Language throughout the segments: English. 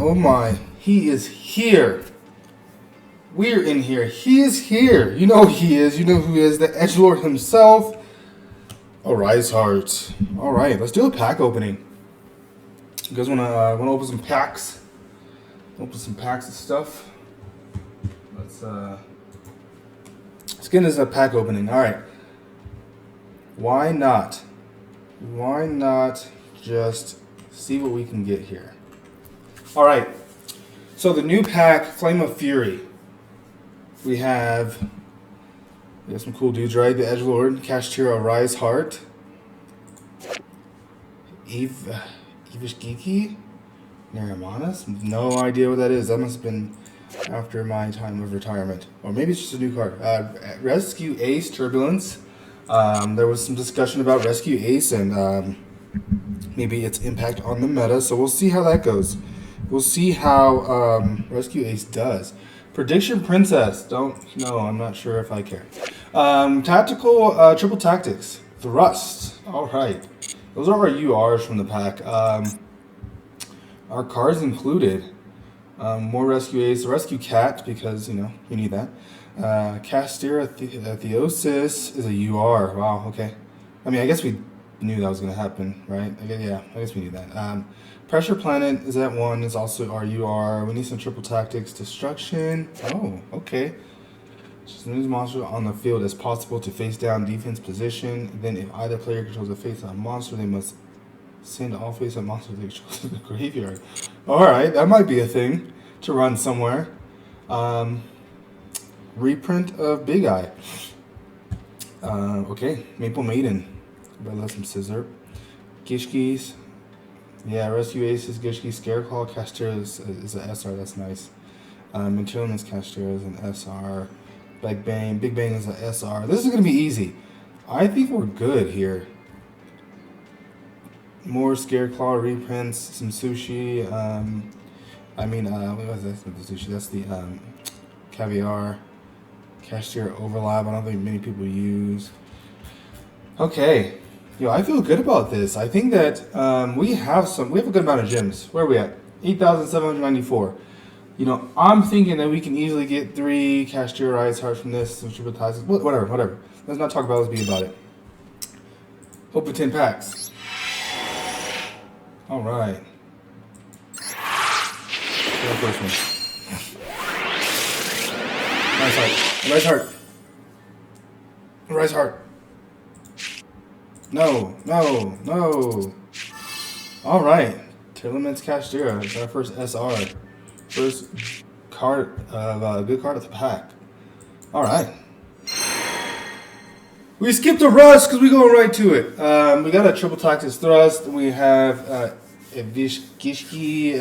oh my. He is here. We're in here. He is here. You know he is. You know who he is. The edgelord himself. Arise Heart. Alright, let's do a pack opening. You guys wanna open some packs? Open some packs of stuff. Let's get into a pack opening. Alright. Why not? Why not just see what we can get here? Alright. So the new pack, Flame of Fury. We have some cool dudes, right? The Edgelord, KASHTIRA, Arise Heart. Ivishgiki? Naramanus? No idea what that is. That must have been after my time of retirement. Or maybe it's just a new card. Rescue Ace, Turbulence. There was some discussion about Rescue Ace and maybe its impact on the meta. So we'll see how that goes. We'll see how Rescue Ace does. Prediction Princess. Don't know. I'm not sure if I care. Tactical Triple Tactics. Thrust. All right. Those are our URs from the pack. Our cards included more Rescue Ace, Rescue Cat because you know you need that. KASHTIRA Theosis is a UR. Wow. Okay. I mean, I guess we knew that was going to happen, right? I guess we knew that. Pressure Planet is at 1. Is also our UR. We need some Triple Tactics. Destruction. Oh, okay. Just move monster on the field as possible to face down defense position. Then, if either player controls a face-up monster, they must send all face-up monsters they control to the graveyard. All right, that might be a thing to run somewhere. Reprint of Big Eye. Okay, Maple Maiden. But some scissor. Gishkis. Yeah, Rescue Aces, Gishki, Scareclaw, KASHTIRA is an SR, that's nice. Materialness KASHTIRA is an SR. Big Bang is an SR. This is going to be easy. I think we're good here. More Scareclaw reprints, some sushi. What was that? That's not the sushi, that's the caviar. KASHTIRA Overlap, I don't think many people use. Okay. Yo, I feel good about this. I think that we have a good amount of gems. Where are we at? 8,794. You know, I'm thinking that we can easily get 3 KASHTIRA Arise Heart from this, some Triple Tactics, whatever. Let's not talk about it, let's be about it. Open 10 packs. Alright. First one. Arise Heart. No. Alright. Telements KASHTIRA. It's our first SR. First card of good card of the pack. Alright. We skipped a rush because we go right to it. We got a Triple Tactics Thrust. We have Ivishgishki,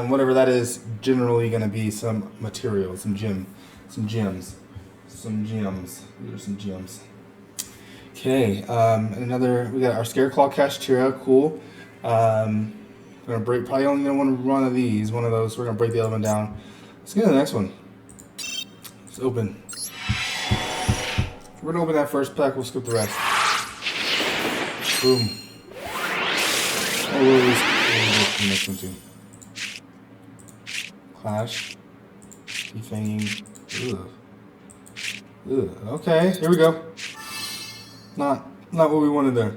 whatever that is, generally going to be some material, some gems. These are some gems. Okay, we got our Scareclaw KASHTIRA, cool. We're gonna break, probably only gonna want one of these, one of those. We're gonna break the other one down. Let's get to the next one. Let's open. We're gonna open that first pack, we'll skip the rest. Boom. Oh, we'll the next one too. Clash. Defanging. Ugh. Okay, here we go. Not what we wanted there.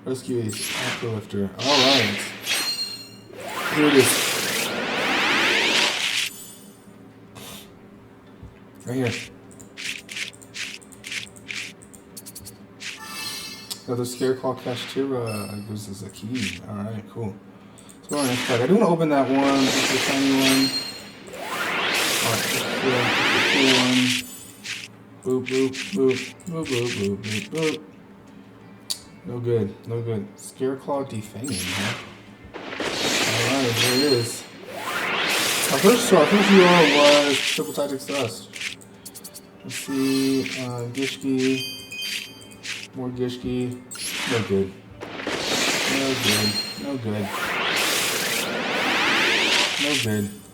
Rescue Ace, Uplifter. Alright. Here it is. Right here. Got the Scareclaw KASHTIRA gives us a key. Alright, cool. Let's go on the next pack. I do want to open that one. It's the tiny one. Alright, the cool one. Boop. No good. Scareclaw defanging, huh? Alright, there it is. Our first UR was Triple Tactics Thrust. Let's see, Gishki. More Gishki. No good.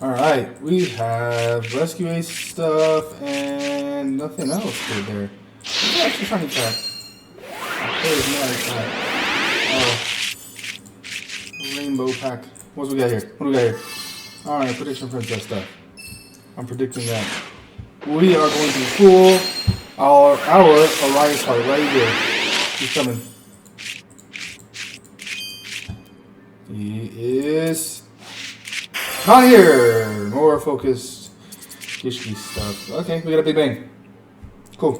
Alright, we have Rescue Ace stuff and nothing else good there. What's the extra shiny pack? There's no pack. Rainbow pack. What do we got here? What do we got here? Alright, prediction princess stuff. I'm predicting that we are going to pull our Arise Heart right here. He's coming. He is not here. More focused Gishki stuff. Okay, we got a big bang. Cool.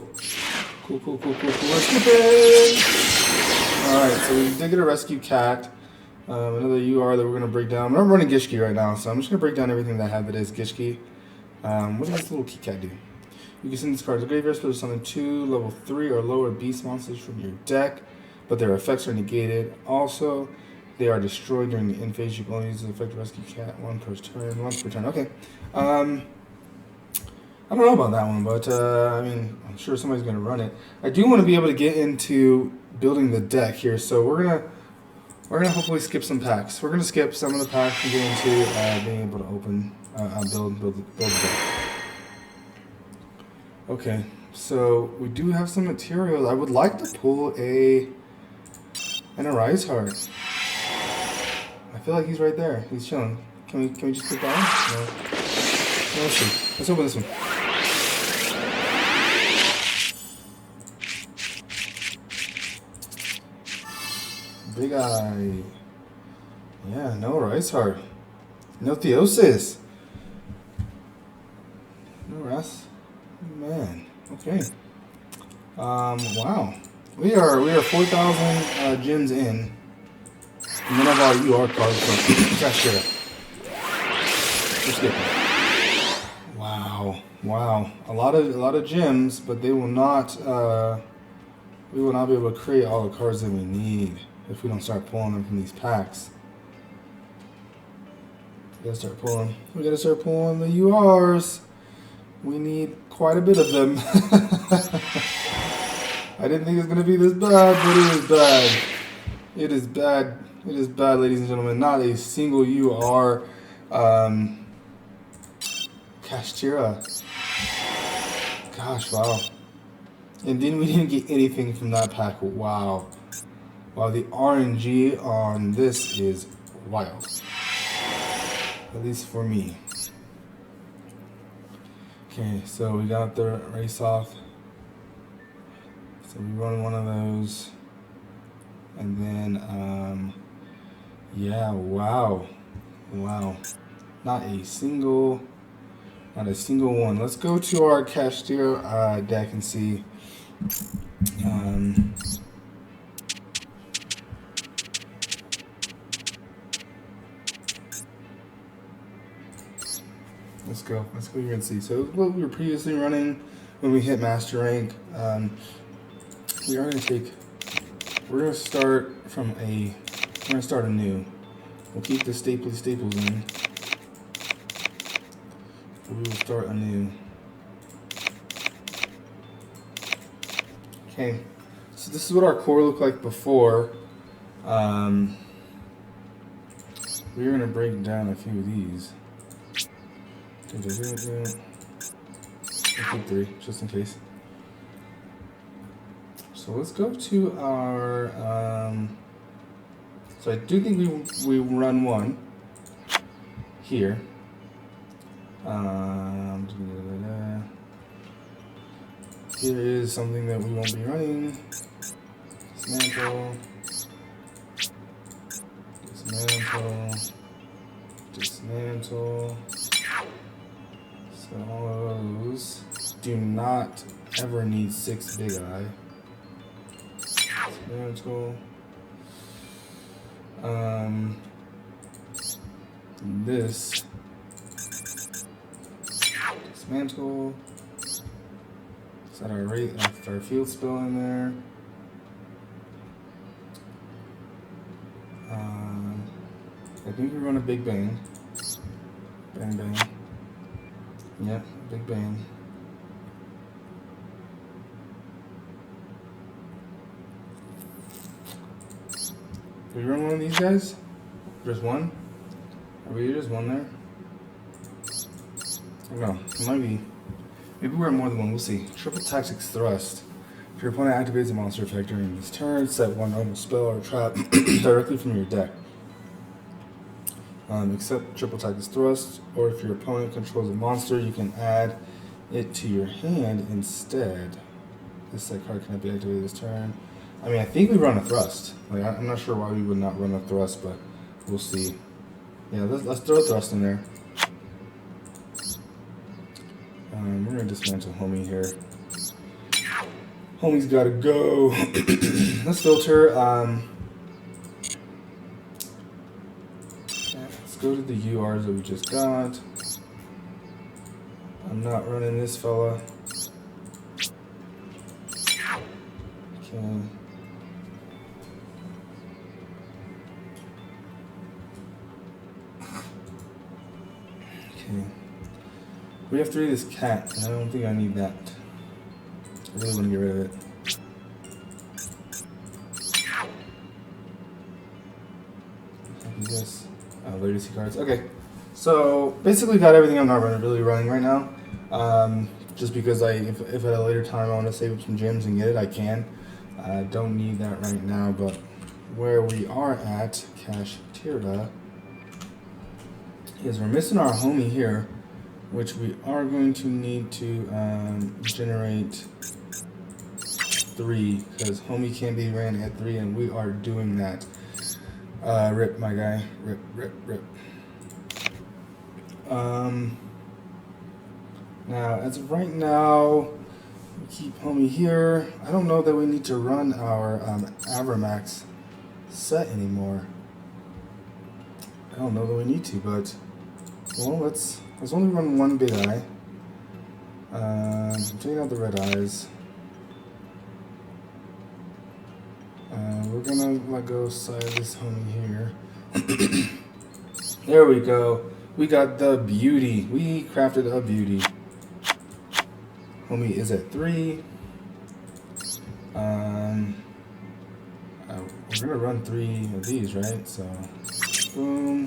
Cool. We're skipping. Alright, so we did get a rescue cat. Another UR that we're going to break down. I'm running Gishki right now, so I'm just going to break down everything that I have that is Gishki. What does this little key cat do? You can send these cards to graveyard, so summon 2 level 3 or lower beast monsters from your deck, but their effects are negated. Also, they are destroyed during the end phase. You can only use the effect to rescue cat once per turn. Okay. I don't know about that one, but I mean, I'm sure somebody's going to run it. I do want to be able to get into building the deck here, so we're gonna hopefully skip some packs. We're gonna skip some of the packs and get into being able to open, build the deck. Okay, so we do have some materials. I would like to pull an Arise Heart. I feel like he's right there. He's chilling. Can we just put that on? No. Let's see. Let's open this one. Big Eye. Yeah, no Arise Heart. No Theosis. No Ras. Man. Okay. Wow. We are 4,000 gems in. None of our UR cards from KASHTIRA. Let's get that. Wow. A lot of gems, but they will not we will not be able to create all the cards that we need if we don't start pulling them from these packs. We gotta start pulling the URs. We need quite a bit of them. I didn't think it was gonna be this bad, but it is bad. It is bad. It is bad, ladies and gentlemen. Not a single UR KASHTIRA. Gosh, wow. And then we didn't get anything from that pack. Wow. Wow, the RNG on this is wild. At least for me. Okay, so we got the race off. So we run one of those. And then, yeah, wow. Not a single one. Let's go to our KASHTIRA deck and see. Let's go here and see. So what we were previously running when we hit master rank, we're gonna start anew. We'll keep the staples in. We will start anew. Okay, so this is what our core looked like before. We're gonna break down a few of these. I'll keep 3, just in case. So let's go to our, so I do think we run one here. Here is something that we won't be running. Dismantle. So all of those do not ever need 6 Big Eye. Dismantle. This. Dismantle. Set our field spell in there. I think we run a Big Bang. Bang. Yep, Big Bang. Do we run one of these guys? Just one? Are we just one there? No, it might be. Maybe we're more than one, we'll see. Triple Tactics Thrust. If your opponent activates a monster effect during this turn, set one normal spell or trap directly from your deck. Except triple attack is thrust, or if your opponent controls a monster, you can add it to your hand instead. This set card cannot be activated this turn. I mean, I think we run a thrust. Like, I'm not sure why we would not run a thrust, but we'll see. Yeah, let's throw a thrust in there. We're gonna dismantle Homie here. Homie's gotta go. Let's filter. Let's go to the URs that we just got. I'm not running this fella. Okay. Okay. We have 3 of this cat, and I don't think I need that. I really want to get rid of it. This. Legacy cards. Okay. So basically got everything I'm not really running right now. Just because if at a later time I want to save up some gems and get it, I can. I don't need that right now, but where we are at, KASHTIRA, is we're missing our homie here, which we are going to need to generate 3, because homie can be ran at 3, and we are doing that. Rip, my guy. Rip, rip, rip. Now, as of right now, we keep homie here. I don't know that we need to run our Avramax set anymore. I don't know that we need to, but well, let's only run one big eye. Taking out the red eyes. We're gonna let go side this homie here. There we go. We got the beauty. We crafted a beauty. Homie is at 3. We're gonna run 3 of these, right? So, boom.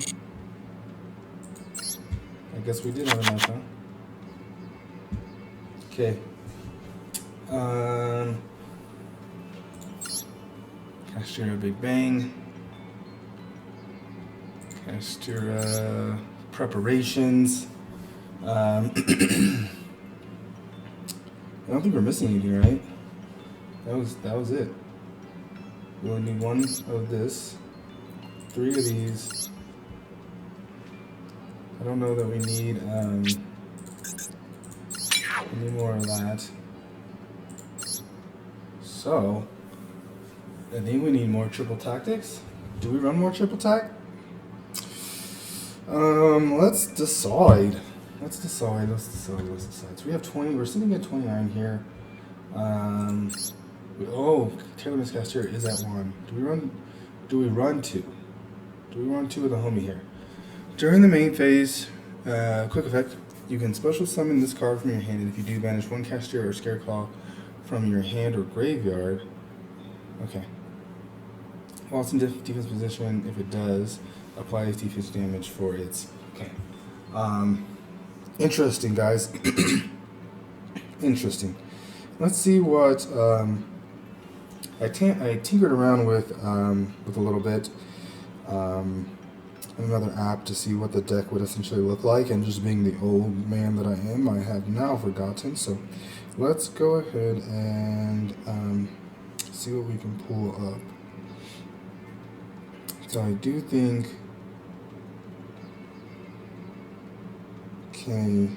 I guess we did have enough, huh? Okay. KASHTIRA Big Bang. KASHTIRA preparations. I don't think we're missing anything, right? That was it. We only need 1 of this, 3 of these. I don't know that we need any more of that. So I think we need more triple tactics. Do we run more triple tac? Let's decide. So we have 20. We're sitting at 29 here. Taylor's KASHTIRA is at 1. Do we run 2? Do we run 2 with the homie here? During the main phase, quick effect, you can special summon this card from your hand, and if you do, banish 1 KASHTIRA or Scareclaw from your hand or graveyard. Okay. While it's in defense position, if it does, applies defense damage for its. Okay. Interesting, guys. Interesting. Let's see what I tinkered around with a little bit. Another app to see what the deck would essentially look like, and just being the old man that I am, I have now forgotten. So let's go ahead and see what we can pull up. So I do think, okay,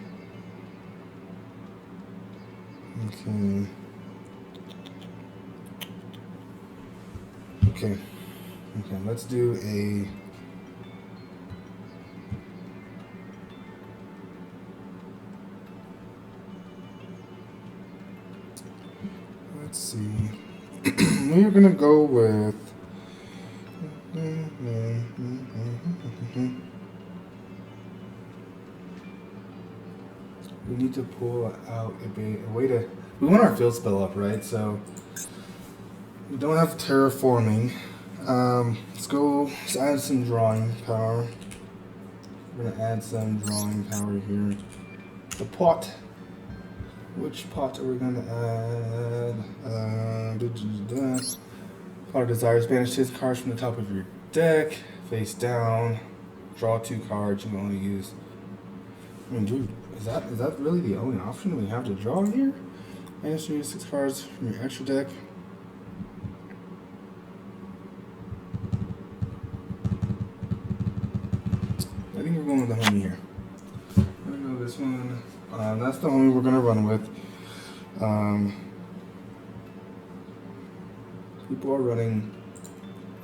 let's do a, let's see, we're gonna go with, we need to pull out a way to, we want our field spell up, right? So we don't have terraforming. Let's add some drawing power. We're gonna add some drawing power here. The pot. Which pot are we gonna add? Pot of Desires. Banish his cards from the top of your deck, face down. draw 2 cards, you can only use. I mean, dude, is that really the only option we have to draw here? Manage to use 6 cards from your extra deck. I think we're going with the homie here. I'm gonna go this one. That's the homie we're gonna run with. People are running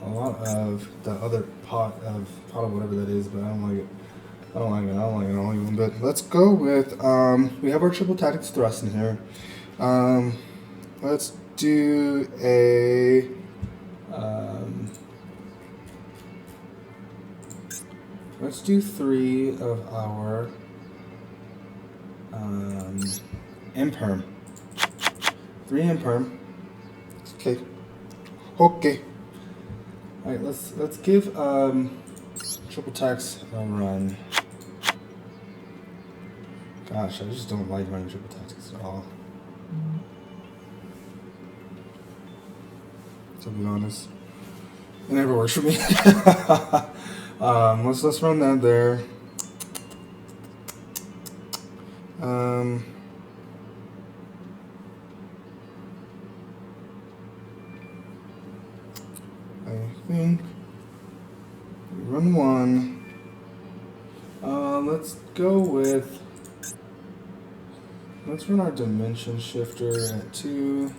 a lot of the other pot of whatever that is, but I don't like it. I don't like it. But let's go with we have our triple tactics thrust in here. Let's do a let's do 3 of our imperm. 3 imperm. Okay. Okay. Alright, let's give triple tax a run. Gosh, I just don't like running triple tactics at all. To be honest, it never works for me. Let's run that there. I think we run 1. Let's go with. Let's run our dimension shifter at 2.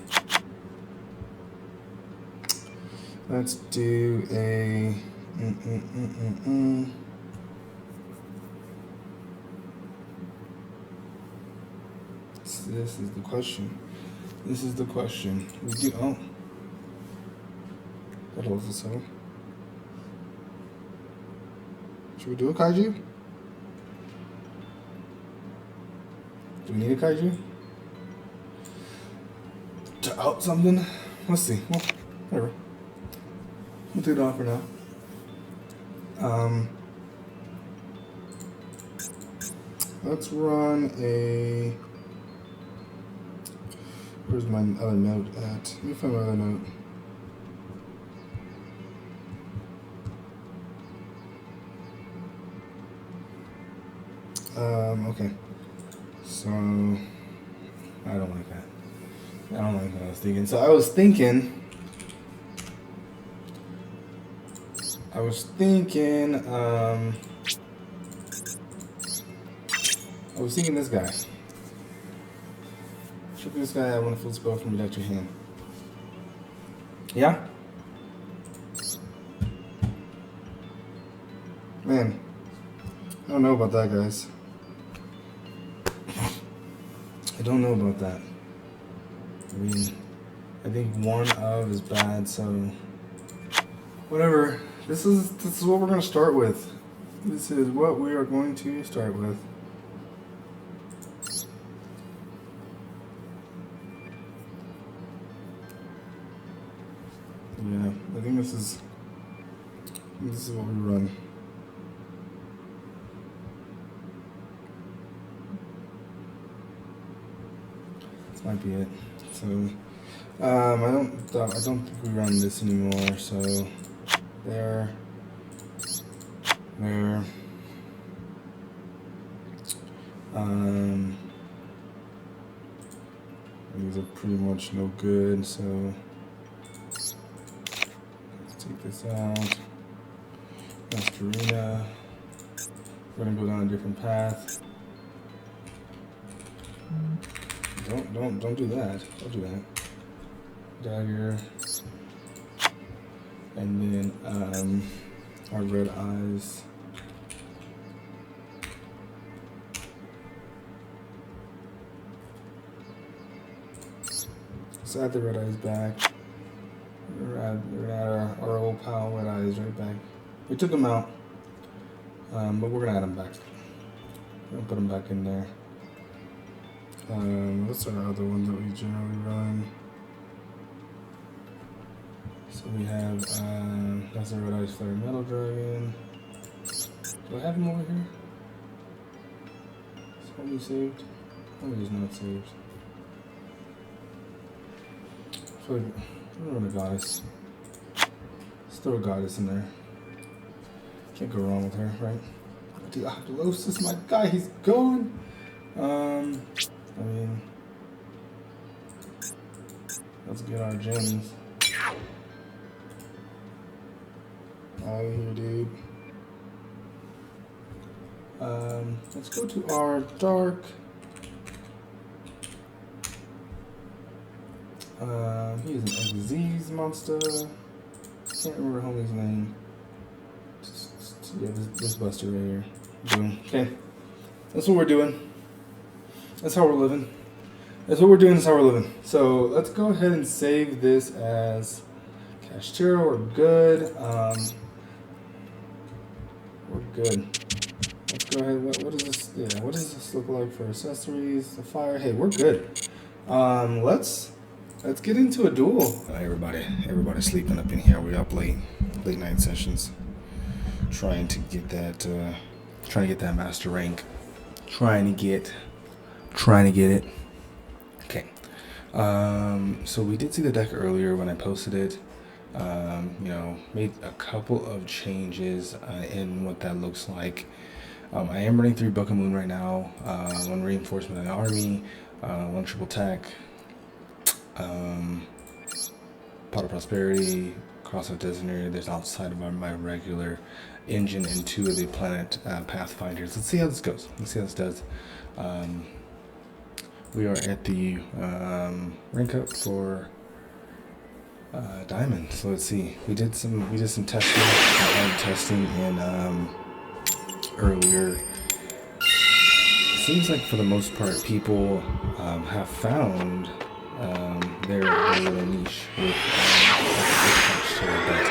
Let's do a. This is the question. This is the question. We do. Oh. That holds us so. Should we do a kaiju? Do we need a kaiju? To out something? Let's see. Well, whatever. We'll take it off for now. Let's run a. Where's my other note at? Let me find my other note. Okay. So, I don't like that. I don't like what I was thinking. So I was thinking this guy. Should be this guy. I want a full spell from without your hand. Yeah? Man, I don't know about that, guys. I don't know about that. I mean, I think 1 of is bad, so whatever. This is what we're gonna start with. This is what we are going to start with. Yeah, I think this is what we run. This might be it. So I don't think we run this anymore. So there. These are pretty much no good. So let's take this out. KASHTIRA. We're gonna go down a different path. Don't do that. Don't do that. Dagger. And then our red eyes. Let's add the red eyes back. We're at our old pal red eyes right back. We took them out, but we're gonna add them back. We're gonna put them back in there. What's our other one that we generally run? So we have, that's our Red Eyes Flare Metal Dragon. Do I have him over here? Is Homie saved? Homie is not saved. So we're gonna run a goddess. Let's throw a goddess in there. Can't go wrong with her, right? Duels, my guy, he's gone. I mean, let's get our gems. Out of here, dude. Let's go to our dark. He is an Xyz monster. Can't remember homie's name. Yeah, this buster right here. Boom. Okay. That's what we're doing. That's how we're living. That's what we're doing, that's how we're living. So let's go ahead and save this as KASHTIRA. We're good. We're good. Let's go ahead. What does this? Yeah. What does this look like for accessories? The fire. Hey, we're good. Let's get into a duel. Everybody's sleeping up in here. We're up late night sessions, trying to get that master rank. Trying to get it. Okay. So we did see the deck earlier when I posted it. Made a couple of changes in what that looks like. I am running 3 Book of Moon right now, 1 Reinforcement of the Army, 1 Triple Tech, Pot of Prosperity, Cross of Designator. There's outside of my regular engine and 2 of the Planet Pathfinders. Let's see how this goes. Let's see how this does. We are at the rank up for Diamond. So let's see. We did some testing in earlier. It seems like for the most part people have found their little niche with KASHTIRA, but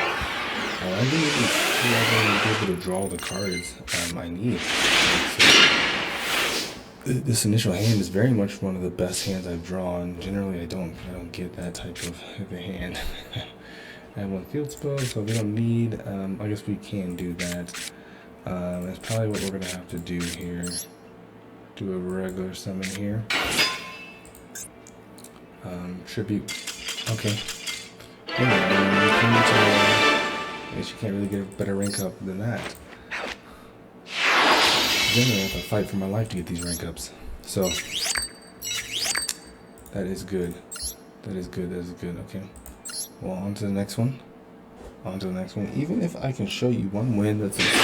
I didn't even feel like I was able to draw the cards I need. So, this initial hand is very much one of the best hands I've drawn. Generally, I don't get that type of a hand. I have 1 field spell, so we don't need. I guess we can do that. That's probably what we're gonna have to do here. Do a regular summon here. Tribute. Okay. I guess you can't really get a better rank up than that. Generally, I have to fight for my life to get these rank ups. So that is good. That is good. Okay. Well, on to the next one. Even if I can show you 1 win, that's a scoop.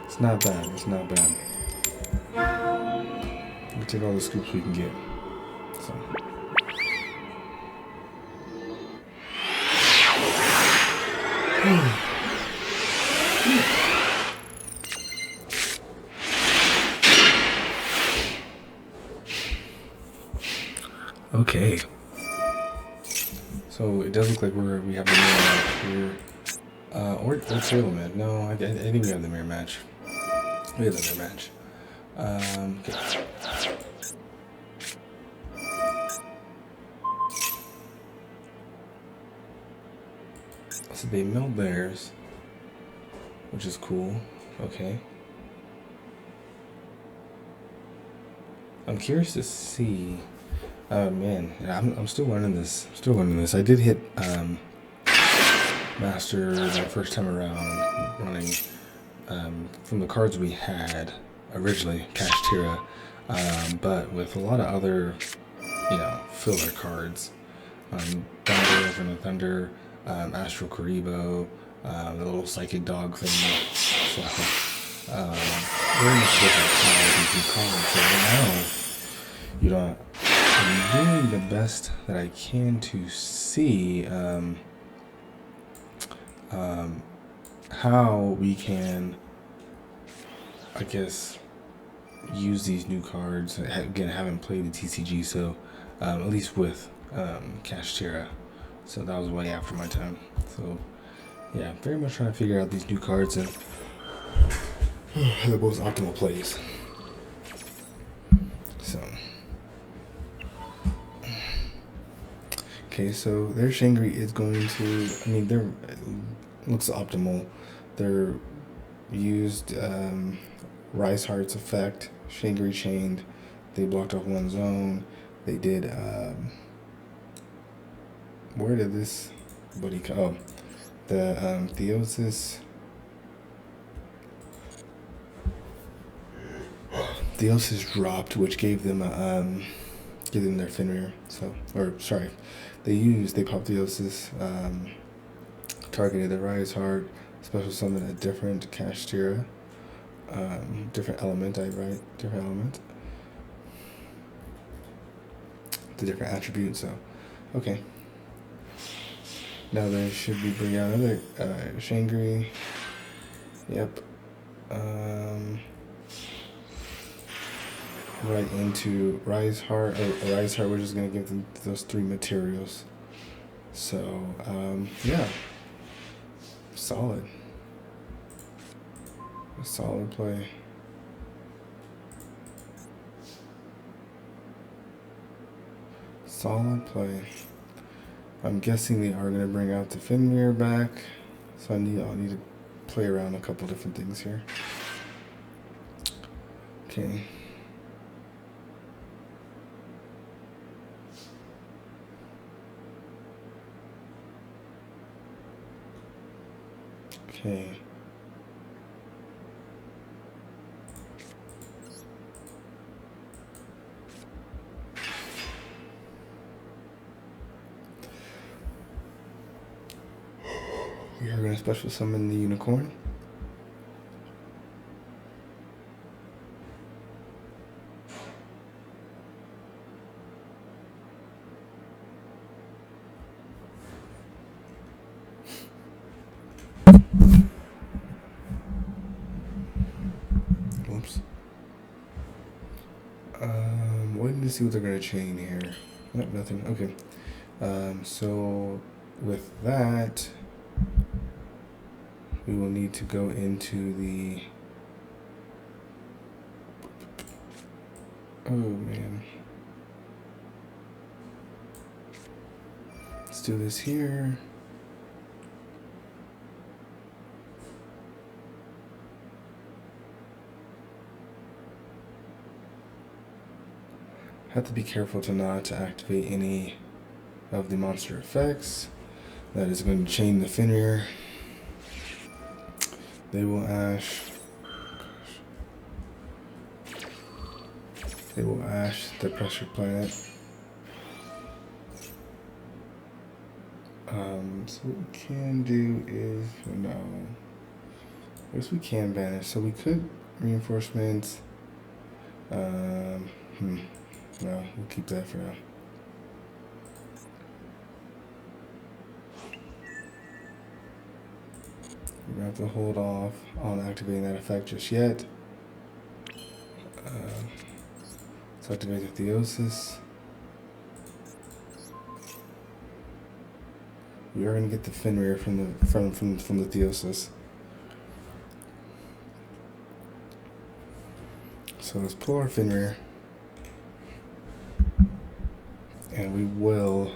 It's not bad. We'll take all the scoops we can get. So. Okay. So it does look like we have the mirror match here. Or Trail Med. No, I think we have the mirror match. We have the mirror match. Okay. So they milled theirs, which is cool. Okay. I'm curious to see. Man, I'm still learning this. I did hit Master the first time around running from the cards we had originally, KASHTIRA, but with a lot of other, filler cards. Thunder from the Thunder, Astral Karibo, the little psychic dog thing. So, very much different cards. So now, I'm doing the best that I can to see how we can, I guess, use these new cards. Again, I haven't played the TCG, so at least with KASHTIRA. So that was way after my time. So yeah, very much trying to figure out these new cards and the most optimal plays. So okay, so their Shangri is going to, they're looks optimal. They're used Rise Heart's effect, Shangri chained, they blocked off 1 zone, they did where did this buddy come? Oh, the Theosis. Theosis dropped, which gave them their Fenrir. So, or sorry, they popped Theosis, targeted the Rise Heart, special summon a different KASHTIRA, different element. Different element, the different attribute. So, okay. Now they should be bringing out another Shangri. Yep. Right into Rise Heart. Rise Heart, we're just going to give them those 3 materials. So, yeah. Solid. A solid play. Solid play. I'm guessing they are going to bring out the Fenrir back. So I'll need to play around a couple different things here. Okay. Okay. We are going to special summon the unicorn. Oops. Waiting to see what they're going to chain here. Nope, nothing. Okay. So with that, we will need to go into the... Oh, man. Let's do this here. Have to be careful to not activate any of the monster effects. That is going to chain the Fenrir. They will ash. They will ash the pressure planet. So what we can do is, no. I guess we can banish. So we could reinforcements. No, we'll keep that for now. We're gonna have to hold off on activating that effect just yet. Let's activate the Theosis. We are gonna get the Fenrir from the Theosis. So let's pull our Fenrir, and we will.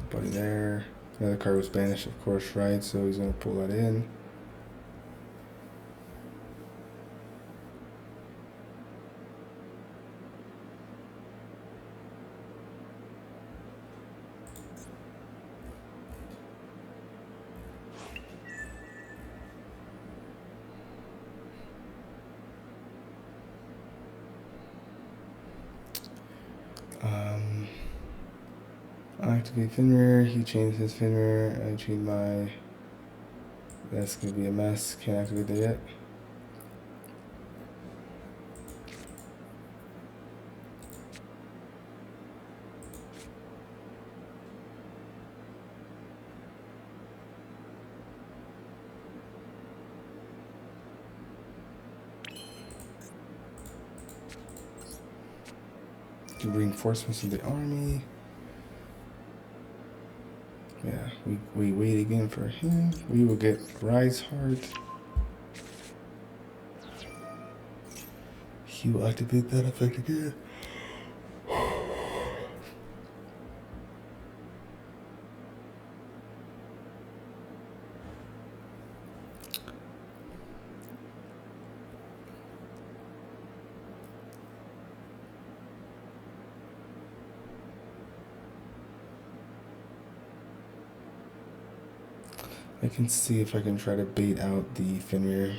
Buddy there. Another card was banished, of course, right? So he's gonna pull that in. I activate Fenrir, he chains his Fenrir, I chain my... That's gonna be a mess, can't activate that yet. Reinforcements of the army. Yeah, we wait again for him. We will get Rise Heart. He will activate that effect again. I can see if I can try to bait out the Fenrir.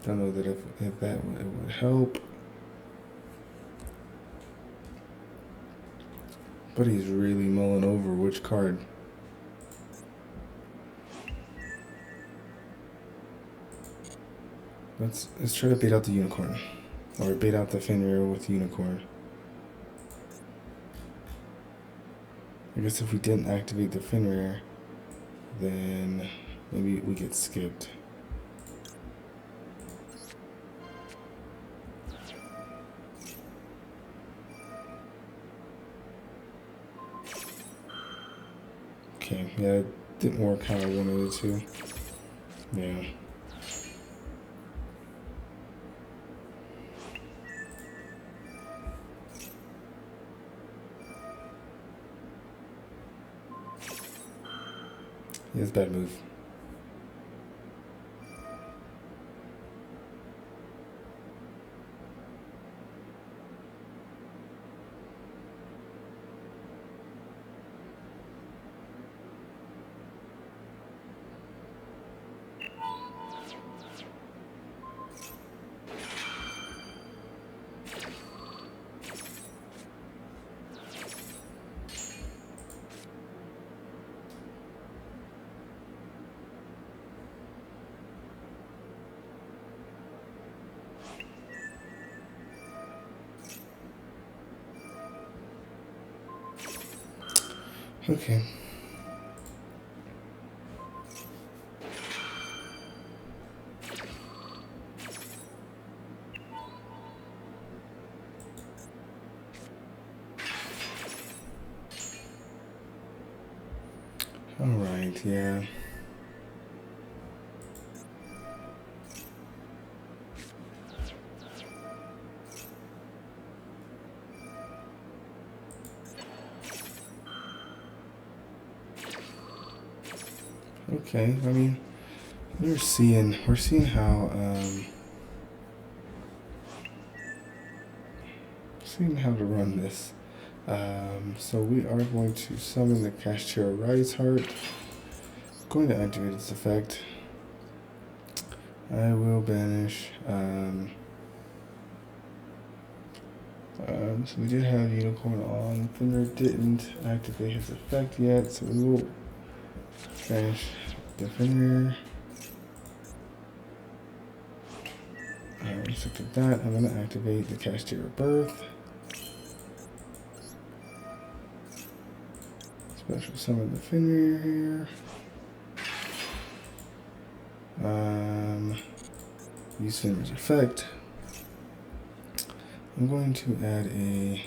Don't know that if that would help. But he's really mulling over which card. Let's try to bait out the unicorn. Or bait out the Fenrir with unicorn. I guess if we didn't activate the Fenrir, then maybe we get skipped. Okay, yeah, it didn't work how I wanted it to. Yeah. Yeah, it's a bad move. Okay. All right, yeah. Okay, I mean, we're seeing how to run this. So we are going to summon the KASHTIRA Rise Heart. Going to activate its effect. I will banish. So we did have Unicorn on. Fenrir didn't activate his effect yet, so we will banish the Fenrir. Except of that, I'm going to activate the KASHTIRA Birth. Special summon the Fenrir here. Use Fenrir's effect. I'm going to add a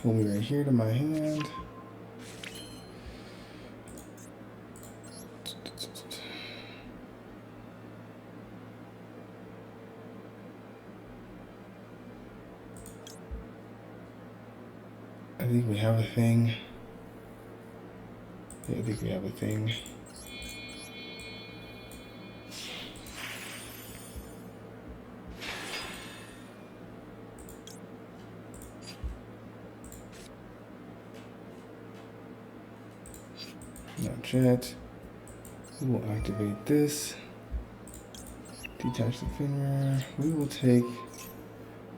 homie right here to my hand. I think we have a thing. Yeah, I think we have a thing. Not yet. We will activate this. Detach the Fenrir. We will take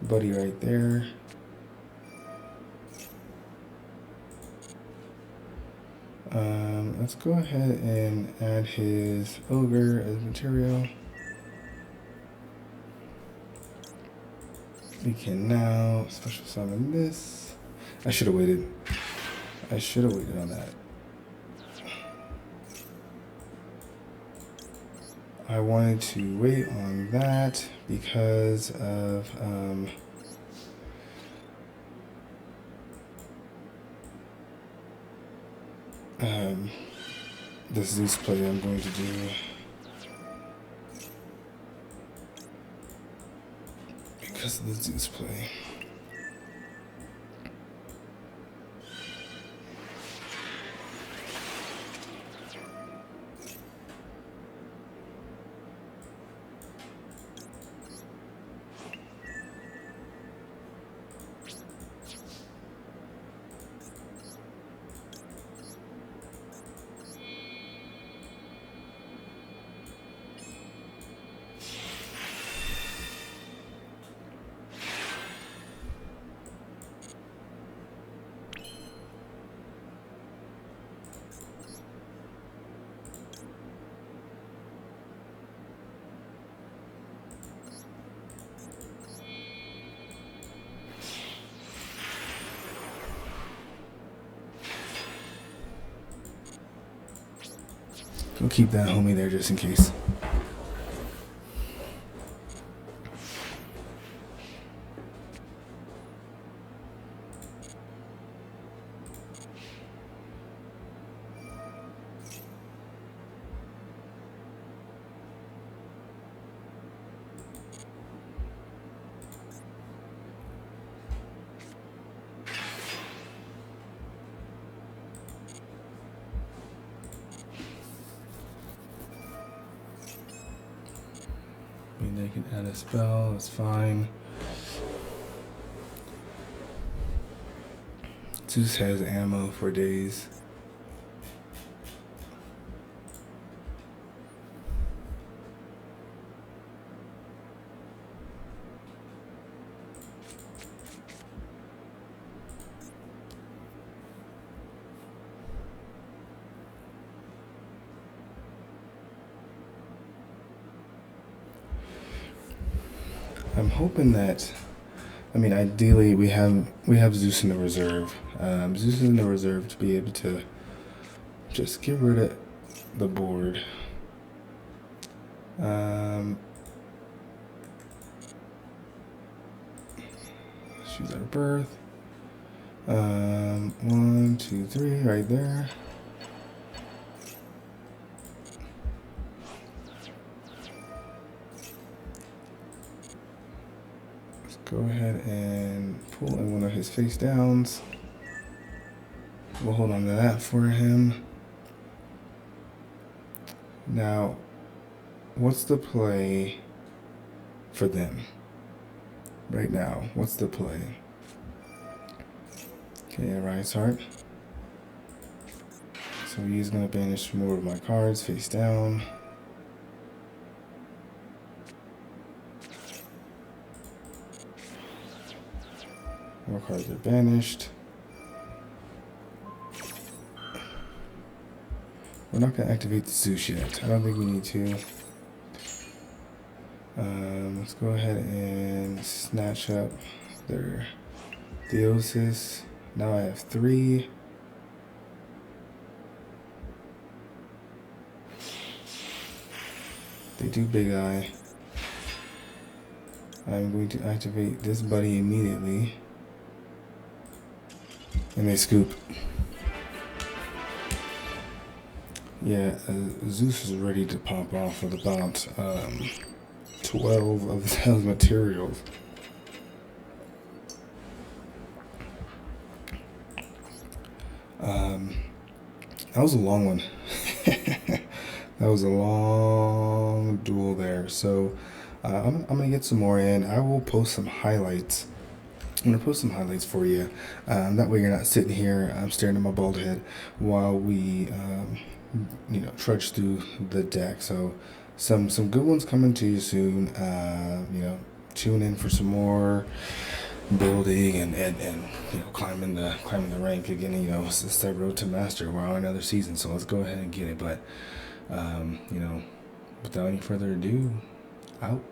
Buddy right there. Let's go ahead and add his Ogre as material. We can now special summon this. I should have waited. I should have waited on that. I wanted to wait on that because of the Zeus play I'm going to do. Because of the Zeus play. We'll keep that homie there just in case. I mean, they can add a spell, that's fine. Zeus has ammo for days. I'm hoping that, I mean, ideally we have Zeus in the reserve. Zeus is in the reserve to be able to just get rid of the board. She's our birth. 1, 2, 3, right there. Go ahead and pull in one of his face downs. We'll hold on to that for him. Now, what's the play for them? Right now, what's the play? Okay, Rise Heart. So he's gonna banish more of my cards face down. More cards are banished. We're not going to activate the Zeus yet. I don't think we need to. Let's go ahead and snatch up their Duels. Now I have 3. They do Big Eye. I'm going to activate this buddy immediately. And they scoop. Yeah, Zeus is ready to pop off with about 12 of those materials. That was a long one. That was a long duel there. So I'm gonna get some more in. I will post some highlights. I'm going to post some highlights for you. That way you're not sitting here staring at my bald head while we, trudge through the deck. So some good ones coming to you soon. Tune in for some more building and climbing the rank again. It's that road to master. We're on another season, so let's go ahead and get it. But, without any further ado, out.